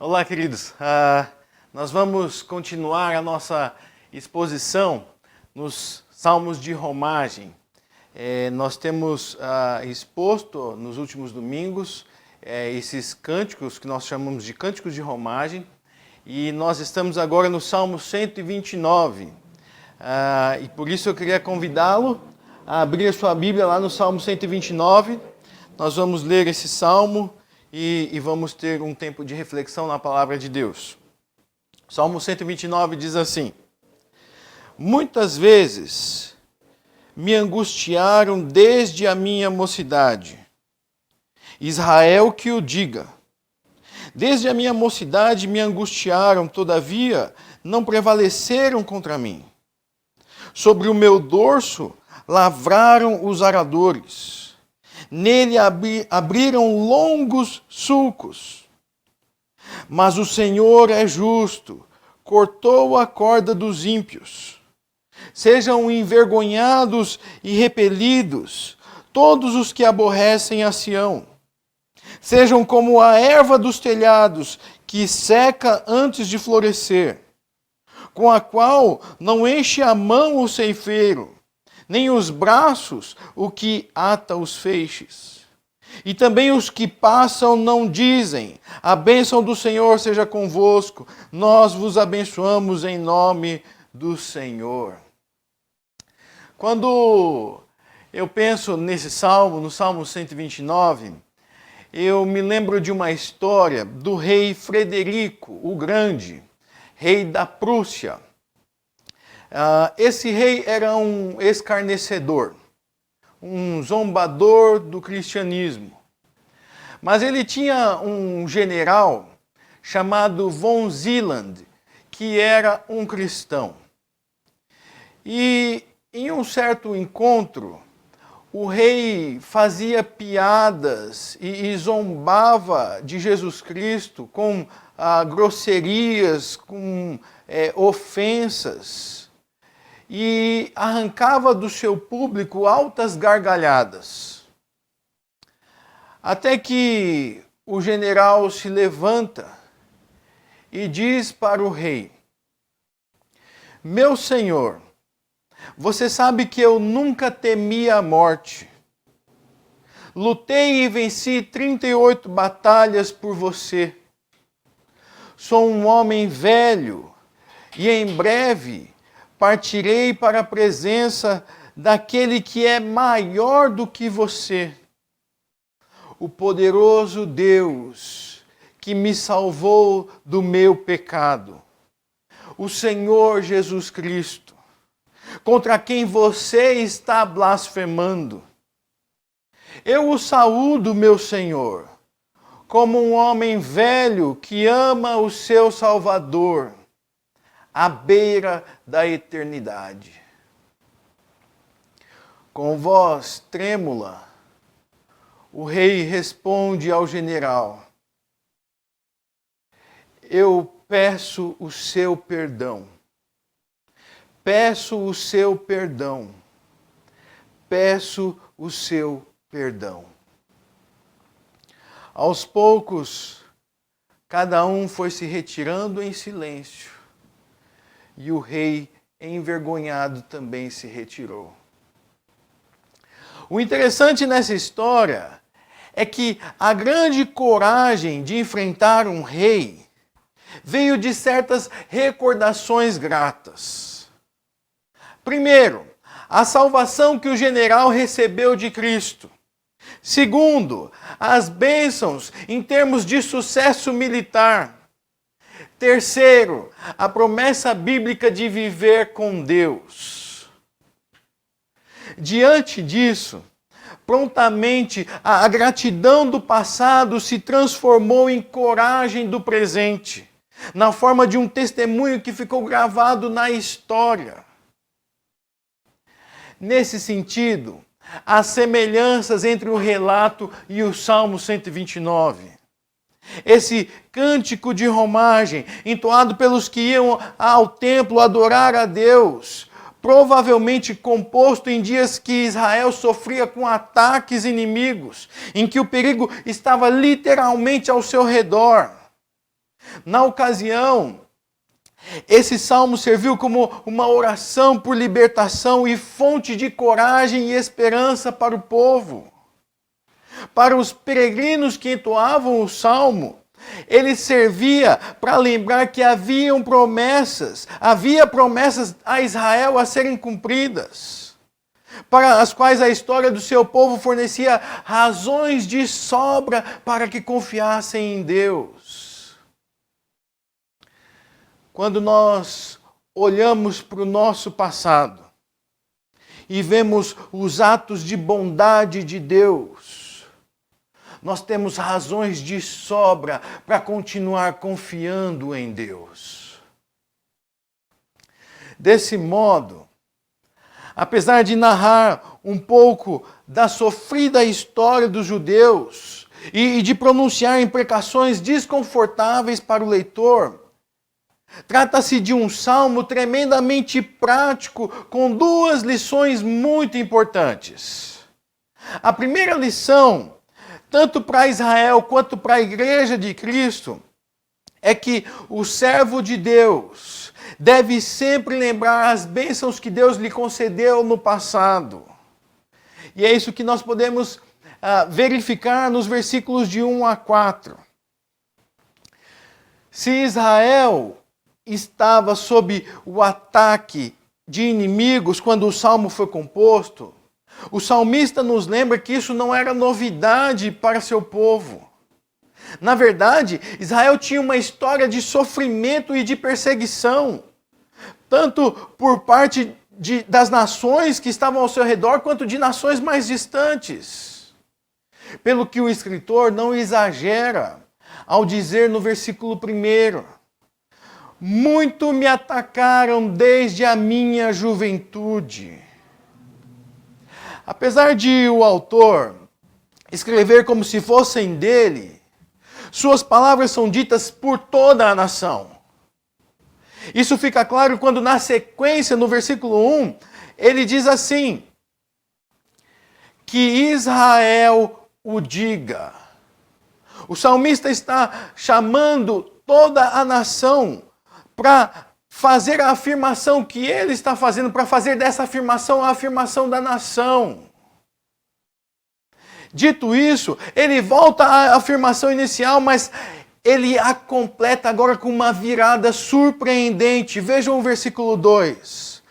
Olá, queridos. Nós vamos continuar a nossa exposição nos Salmos de Romagem. Nós temos exposto nos últimos domingos esses cânticos que nós chamamos de cânticos de romagem, e nós estamos agora no Salmo 129. E por isso eu queria convidá-lo a abrir a sua Bíblia lá no Salmo 129. Nós vamos ler esse salmo e vamos ter um tempo de reflexão na palavra de Deus. Salmo 129 diz assim: Muitas vezes me angustiaram desde a minha mocidade. Israel que o diga. Desde a minha mocidade me angustiaram, todavia não prevaleceram contra mim. Sobre o meu dorso lavraram os aradores. Nele abriram longos sulcos. Mas o Senhor é justo, cortou a corda dos ímpios. Sejam envergonhados e repelidos todos os que aborrecem a Sião. Sejam como a erva dos telhados, que seca antes de florescer, com a qual não enche a mão o ceifeiro, nem os braços o que ata os feixes. E também os que passam não dizem: a bênção do Senhor seja convosco, nós vos abençoamos em nome do Senhor. Quando eu penso nesse salmo, no Salmo 129, eu me lembro de uma história do rei Frederico o Grande, rei da Prússia. Esse rei era um escarnecedor, um zombador do cristianismo. Mas ele tinha um general chamado von Zeeland, que era um cristão. E em um certo encontro, o rei fazia piadas e zombava de Jesus Cristo com grosserias, com ofensas, e arrancava do seu público altas gargalhadas. Até que o general se levanta e diz para o rei: Meu senhor, você sabe que eu nunca temi a morte. Lutei e venci 38 batalhas por você. Sou um homem velho e em breve partirei para a presença daquele que é maior do que você, o poderoso Deus que me salvou do meu pecado, o Senhor Jesus Cristo, contra quem você está blasfemando. Eu o saúdo, meu Senhor, como um homem velho que ama o seu Salvador, à beira da eternidade. Com voz trêmula, o rei responde ao general: Eu peço o seu perdão. Peço o seu perdão. Peço o seu perdão. Aos poucos, cada um foi se retirando em silêncio. E o rei, envergonhado, também se retirou. O interessante nessa história é que a grande coragem de enfrentar um rei veio de certas recordações gratas. Primeiro, a salvação que o general recebeu de Cristo. Segundo, as bênçãos em termos de sucesso militar. Terceiro, a promessa bíblica de viver com Deus. Diante disso, prontamente a gratidão do passado se transformou em coragem do presente, na forma de um testemunho que ficou gravado na história. Nesse sentido, há semelhanças entre o relato e o Salmo 129. Esse cântico de romagem, entoado pelos que iam ao templo adorar a Deus, provavelmente composto em dias que Israel sofria com ataques inimigos, em que o perigo estava literalmente ao seu redor. Na ocasião, esse salmo serviu como uma oração por libertação e fonte de coragem e esperança para o povo. Para os peregrinos que entoavam o salmo, ele servia para lembrar que havia promessas a Israel a serem cumpridas, para as quais a história do seu povo fornecia razões de sobra para que confiassem em Deus. Quando nós olhamos para o nosso passado e vemos os atos de bondade de Deus, nós temos razões de sobra para continuar confiando em Deus. Desse modo, apesar de narrar um pouco da sofrida história dos judeus e de pronunciar imprecações desconfortáveis para o leitor, trata-se de um salmo tremendamente prático, com duas lições muito importantes. A primeira lição, tanto para Israel quanto para a igreja de Cristo, é que o servo de Deus deve sempre lembrar as bênçãos que Deus lhe concedeu no passado. E é isso que nós podemos verificar nos versículos de 1 a 4. Se Israel estava sob o ataque de inimigos quando o salmo foi composto, o salmista nos lembra que isso não era novidade para seu povo. Na verdade, Israel tinha uma história de sofrimento e de perseguição, tanto por parte das nações que estavam ao seu redor, quanto de nações mais distantes. Pelo que o escritor não exagera ao dizer no versículo 1: muito me atacaram desde a minha juventude. Apesar de o autor escrever como se fossem dele, suas palavras são ditas por toda a nação. Isso fica claro quando, na sequência, no versículo 1, ele diz assim: que Israel o diga. O salmista está chamando toda a nação para fazer a afirmação que ele está fazendo, para fazer dessa afirmação a afirmação da nação. Dito isso, ele volta à afirmação inicial, mas ele a completa agora com uma virada surpreendente. Vejam o versículo 2.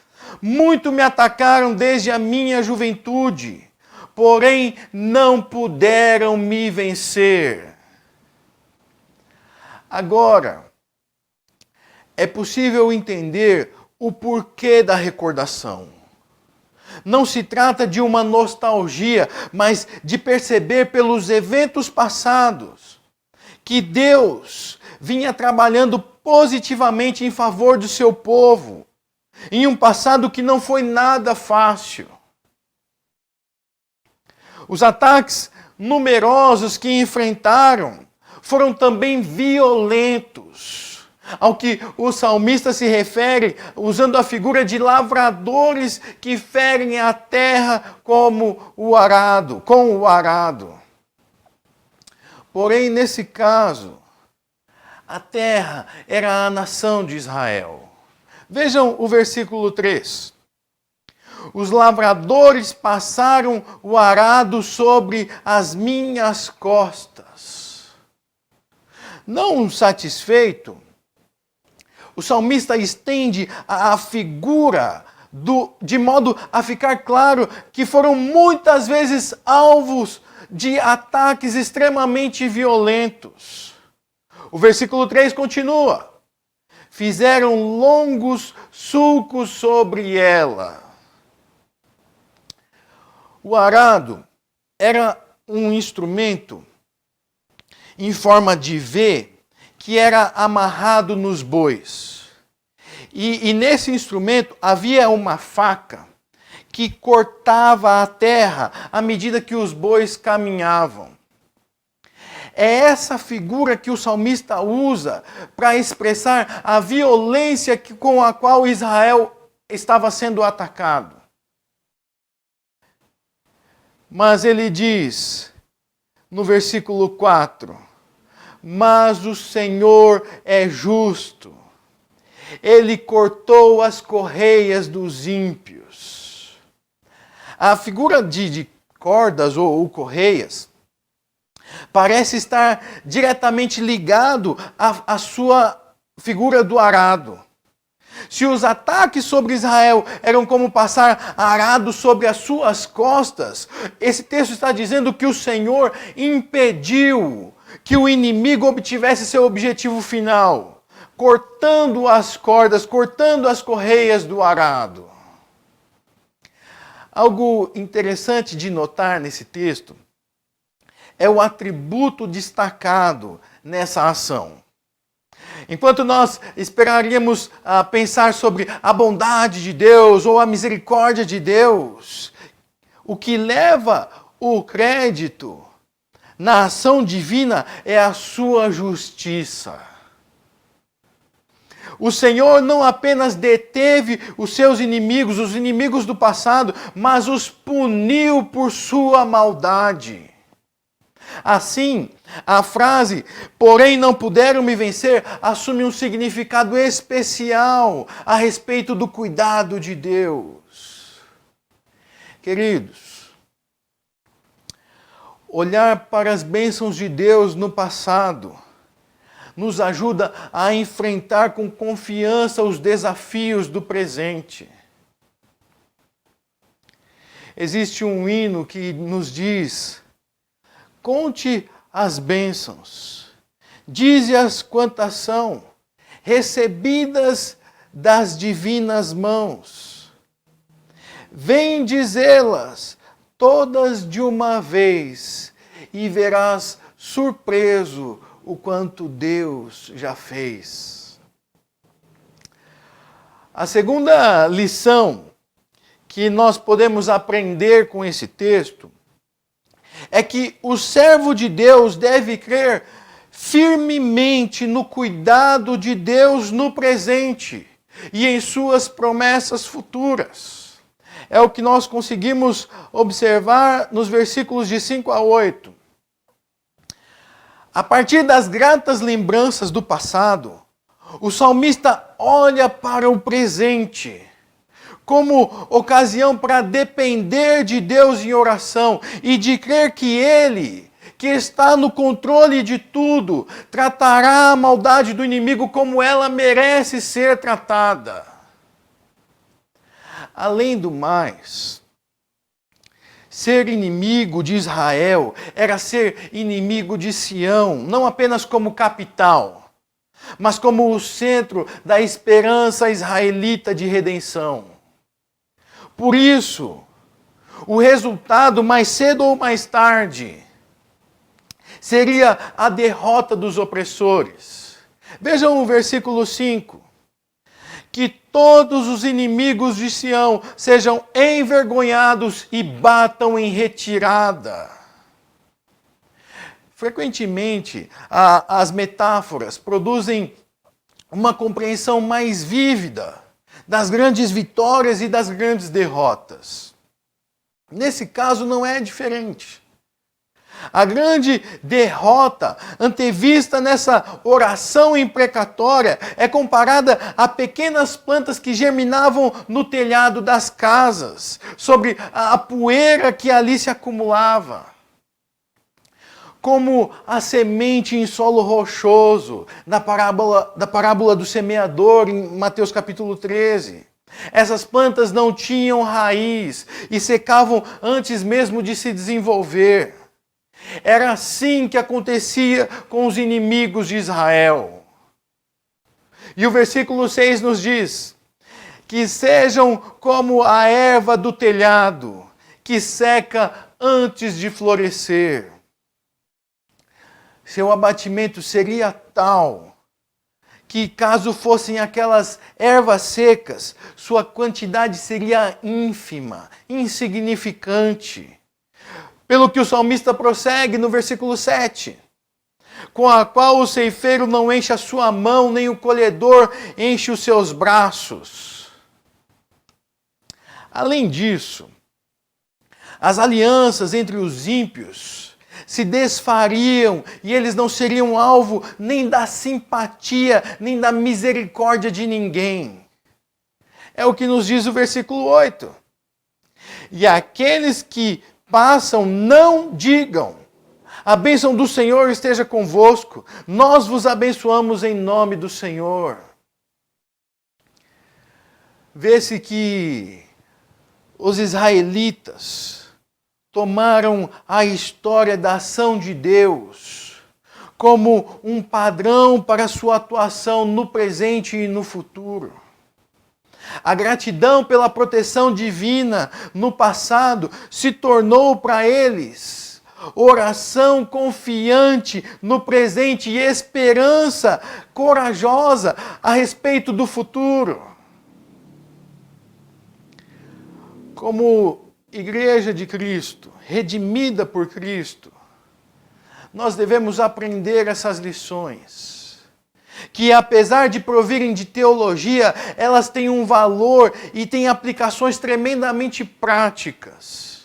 Muito me atacaram desde a minha juventude, porém não puderam me vencer. Agora, é possível entender o porquê da recordação. Não se trata de uma nostalgia, mas de perceber pelos eventos passados que Deus vinha trabalhando positivamente em favor do seu povo, em um passado que não foi nada fácil. Os ataques numerosos que enfrentaram foram também violentos, ao que o salmista se refere usando a figura de lavradores que ferem a terra com o arado. Porém, nesse caso, a terra era a nação de Israel. Vejam o versículo 3. Os lavradores passaram o arado sobre as minhas costas. Não satisfeito, o salmista estende a figura de modo a ficar claro que foram muitas vezes alvos de ataques extremamente violentos. O versículo 3 continua: fizeram longos sulcos sobre ela. O arado era um instrumento em forma de V que era amarrado nos bois. E nesse instrumento havia uma faca que cortava a terra à medida que os bois caminhavam. É essa figura que o salmista usa para expressar a violência com a qual Israel estava sendo atacado. Mas ele diz, no versículo 4, mas o Senhor é justo. Ele cortou as correias dos ímpios. A figura de cordas ou correias parece estar diretamente ligado à sua figura do arado. Se os ataques sobre Israel eram como passar arado sobre as suas costas, esse texto está dizendo que o Senhor impediu que o inimigo obtivesse seu objetivo final, cortando as cordas, cortando as correias do arado. Algo interessante de notar nesse texto é o atributo destacado nessa ação. Enquanto nós esperaríamos pensar sobre a bondade de Deus ou a misericórdia de Deus, o que leva o crédito na ação divina é a sua justiça. O Senhor não apenas deteve os seus inimigos, os inimigos do passado, mas os puniu por sua maldade. Assim, a frase, porém não puderam me vencer, assume um significado especial a respeito do cuidado de Deus. Queridos, olhar para as bênçãos de Deus no passado nos ajuda a enfrentar com confiança os desafios do presente. Existe um hino que nos diz: conte as bênçãos, dize-as quantas são, recebidas das divinas mãos. Vem dizê-las todas de uma vez, e verás surpreso o quanto Deus já fez. A segunda lição que nós podemos aprender com esse texto é que o servo de Deus deve crer firmemente no cuidado de Deus no presente e em suas promessas futuras. É o que nós conseguimos observar nos versículos de 5 a 8. A partir das gratas lembranças do passado, o salmista olha para o presente como ocasião para depender de Deus em oração e de crer que Ele, que está no controle de tudo, tratará a maldade do inimigo como ela merece ser tratada. Além do mais, ser inimigo de Israel era ser inimigo de Sião, não apenas como capital, mas como o centro da esperança israelita de redenção. Por isso, o resultado, mais cedo ou mais tarde, seria a derrota dos opressores. Vejam o versículo 5. Que todos os inimigos de Sião sejam envergonhados e batam em retirada. Frequentemente, as metáforas produzem uma compreensão mais vívida das grandes vitórias e das grandes derrotas. Nesse caso não é diferente. A grande derrota antevista nessa oração imprecatória é comparada a pequenas plantas que germinavam no telhado das casas, sobre a poeira que ali se acumulava. Como a semente em solo rochoso, da parábola do semeador, em Mateus capítulo 13. Essas plantas não tinham raiz e secavam antes mesmo de se desenvolver. Era assim que acontecia com os inimigos de Israel. E o versículo 6 nos diz: que sejam como a erva do telhado, que seca antes de florescer. Seu abatimento seria tal que, caso fossem aquelas ervas secas, sua quantidade seria ínfima, insignificante. Pelo que o salmista prossegue no versículo 7. Com a qual o ceifeiro não enche a sua mão, nem o colhedor enche os seus braços. Além disso, as alianças entre os ímpios se desfariam e eles não seriam alvo nem da simpatia, nem da misericórdia de ninguém. É o que nos diz o versículo 8. E aqueles que passam, não digam: a bênção do Senhor esteja convosco. Nós vos abençoamos em nome do Senhor. Vê-se que os israelitas tomaram a história da ação de Deus como um padrão para sua atuação no presente e no futuro. A gratidão pela proteção divina no passado se tornou para eles oração confiante no presente e esperança corajosa a respeito do futuro. Como Igreja de Cristo, redimida por Cristo, nós devemos aprender essas lições. Que apesar de provirem de teologia, elas têm um valor e têm aplicações tremendamente práticas.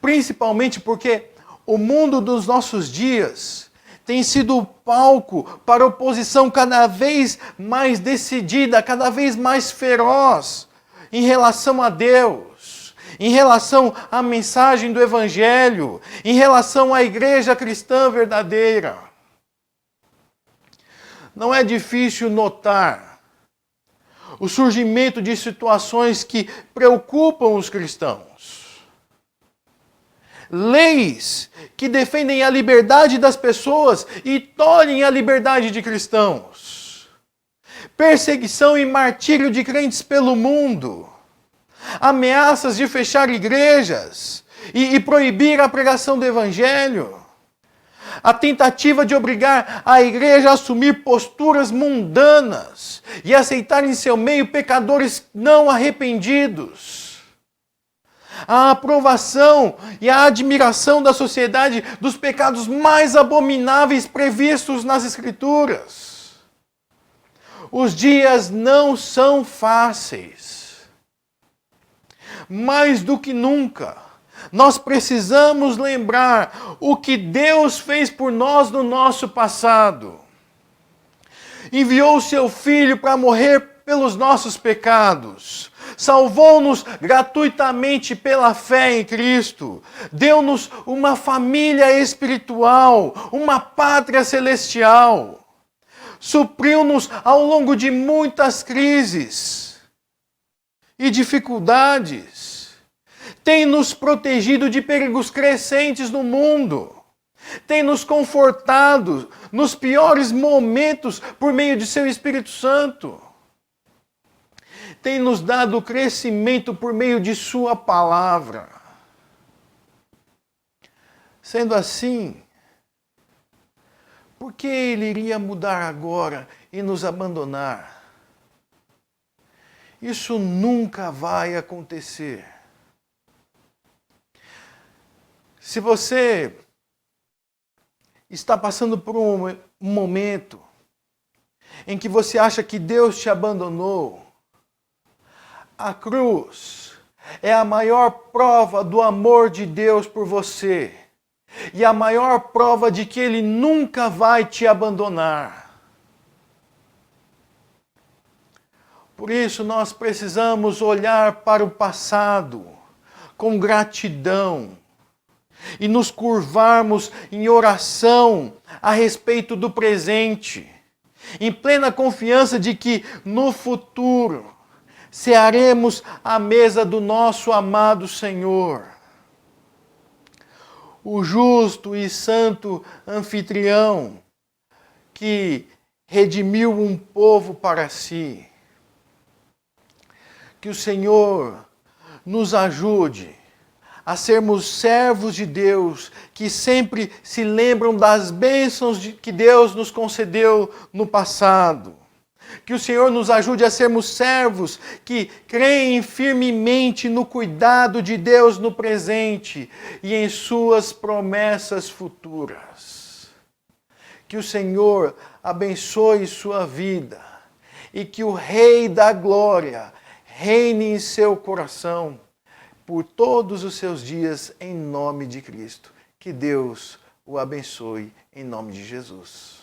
Principalmente porque o mundo dos nossos dias tem sido o palco para oposição cada vez mais decidida, cada vez mais feroz em relação a Deus, em relação à mensagem do Evangelho, em relação à igreja cristã verdadeira. Não é difícil notar o surgimento de situações que preocupam os cristãos. Leis que defendem a liberdade das pessoas e tolhem a liberdade de cristãos. Perseguição e martírio de crentes pelo mundo. Ameaças de fechar igrejas e proibir a pregação do Evangelho. A tentativa de obrigar a igreja a assumir posturas mundanas e aceitar em seu meio pecadores não arrependidos. A aprovação e a admiração da sociedade dos pecados mais abomináveis previstos nas Escrituras. Os dias não são fáceis. Mais do que nunca, nós precisamos lembrar o que Deus fez por nós no nosso passado. Enviou o seu Filho para morrer pelos nossos pecados. Salvou-nos gratuitamente pela fé em Cristo. Deu-nos uma família espiritual, uma pátria celestial. Supriu-nos ao longo de muitas crises e dificuldades. Tem nos protegido de perigos crescentes no mundo. Tem nos confortado nos piores momentos por meio de seu Espírito Santo. Tem nos dado crescimento por meio de sua palavra. Sendo assim, por que ele iria mudar agora e nos abandonar? Isso nunca vai acontecer. Se você está passando por um momento em que você acha que Deus te abandonou, a cruz é a maior prova do amor de Deus por você e a maior prova de que Ele nunca vai te abandonar. Por isso nós precisamos olhar para o passado com gratidão e nos curvarmos em oração a respeito do presente, em plena confiança de que no futuro cearemos à mesa do nosso amado Senhor. O justo e santo anfitrião que redimiu um povo para si. Que o Senhor nos ajude a sermos servos de Deus, que sempre se lembram das bênçãos que Deus nos concedeu no passado. Que o Senhor nos ajude a sermos servos que creem firmemente no cuidado de Deus no presente e em suas promessas futuras. Que o Senhor abençoe sua vida e que o Rei da Glória reine em seu coração por todos os seus dias, em nome de Cristo. Que Deus o abençoe em nome de Jesus.